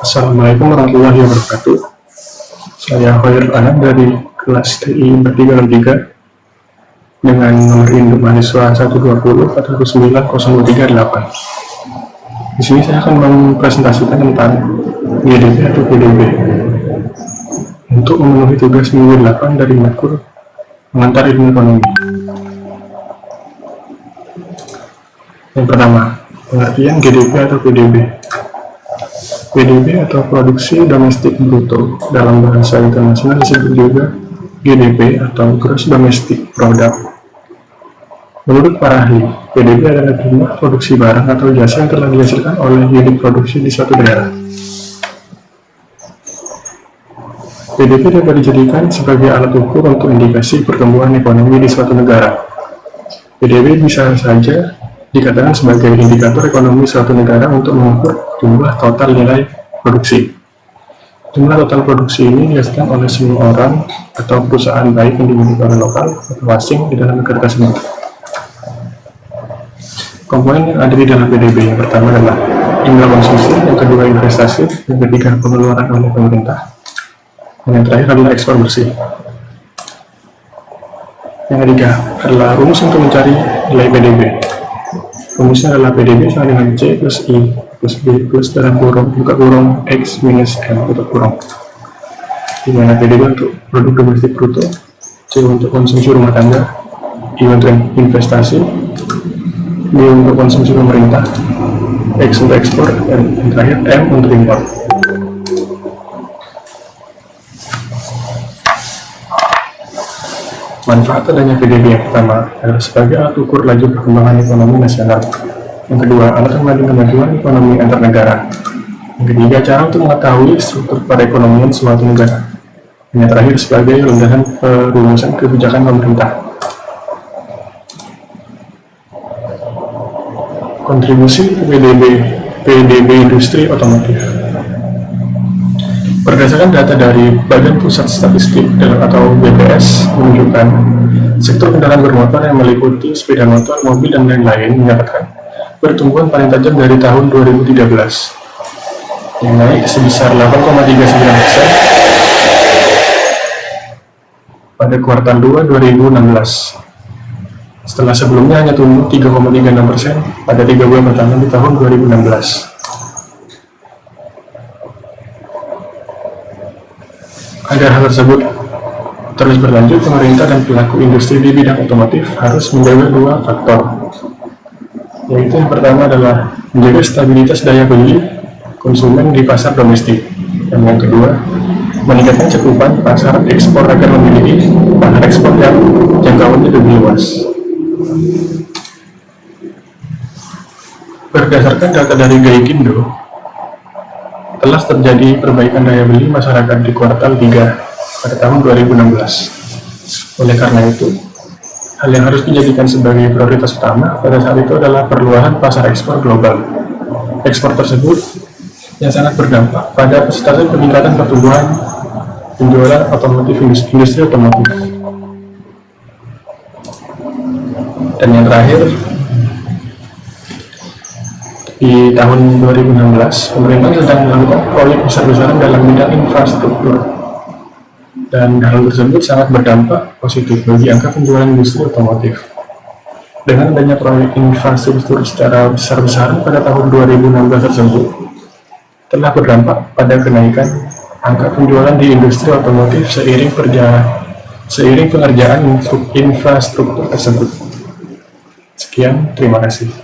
Assalamualaikum warahmatullahi wabarakatuh. Saya Khairul Anam dari kelas TI 4363 dengan nomor induk mahasiswa 120-49038. Di sini saya akan mempresentasikan tentang GDP atau PDB. Untuk memenuhi tugas minggu 8 dari matkul pengantar ilmu ekonomi. Yang pertama, pengertian GDP atau PDB. PDB atau produksi domestik bruto dalam bahasa internasional disebut juga GDP atau Gross Domestic Product. Menurut para ahli, PDB adalah jumlah produksi barang atau jasa yang telah dihasilkan oleh unit produksi di suatu daerah. PDB dapat dijadikan sebagai alat ukur untuk indikasi pertumbuhan ekonomi di suatu negara. PDB bisa saja dikatakan sebagai indikator ekonomi suatu negara untuk mengukur jumlah total nilai produksi. Jumlah total produksi ini dihasilkan oleh semua orang atau perusahaan baik yang dimiliki oleh lokal atau asing di dalam negara tersebut. Komponen yang ada di dalam PDB yang pertama adalah jumlah konsumsi, yang kedua investasi, yang ketiga pengeluaran oleh pemerintah, dan yang terakhir adalah ekspor bersih. Yang ketiga adalah rumus untuk mencari nilai PDB. Rumusnya adalah PDB sama dengan C plus I plus B plus dalam kurung buka kurung X minus M tutup kurung. Di mana PDB untuk produk domestik bruto, C untuk konsumsi rumah tangga, I untuk investasi, B untuk konsumsi pemerintah, X untuk ekspor, dan yang terakhir M untuk impor. Manfaat adanya PDB yang pertama adalah sebagai alat ukur laju perkembangan ekonomi nasional. Yang kedua, alat pengukur kemajuan ekonomi antar negara. Yang ketiga, cara untuk mengetahui struktur perekonomian suatu negara. Dan yang terakhir, sebagai landasan perumusan kebijakan pemerintah. Kontribusi PDB industri otomotif. Berdasarkan data dari Badan Pusat Statistik atau BPS menunjukkan sektor kendaraan bermotor yang meliputi sepeda motor, mobil, dan lain-lain mencatatkan pertumbuhan paling tajam dari tahun 2013 yang naik sebesar 8,39% pada kuartal 2 2016 setelah sebelumnya hanya tumbuh 3,36% pada 3 bulan pertama di tahun 2016. Agar hal tersebut terus berlanjut, pemerintah dan pelaku industri di bidang otomotif harus menjaga dua faktor, yaitu yang pertama adalah menjaga stabilitas daya beli konsumen di pasar domestik, dan yang kedua meningkatkan cakupan pasar ekspor agar memiliki pasar ekspor yang jangkauannya lebih luas. Berdasarkan data dari Gaikindo, telah terjadi perbaikan daya beli masyarakat di kuartal 3 pada tahun 2016. Oleh karena itu, hal yang harus dijadikan sebagai prioritas utama pada saat itu adalah perluasan pasar ekspor global. Ekspor tersebut yang sangat berdampak pada persentase peningkatan pertumbuhan penjualan otomotif industri otomotif. Dan yang terakhir, di tahun 2016, pemerintah sedang melakukan proyek besar-besaran dalam bidang infrastruktur, dan hal tersebut sangat berdampak positif bagi angka penjualan industri otomotif. Dengan adanya proyek infrastruktur secara besar-besaran pada tahun 2016 tersebut, telah berdampak pada kenaikan angka penjualan di industri otomotif seiring pengerjaan infrastruktur tersebut. Sekian, terima kasih.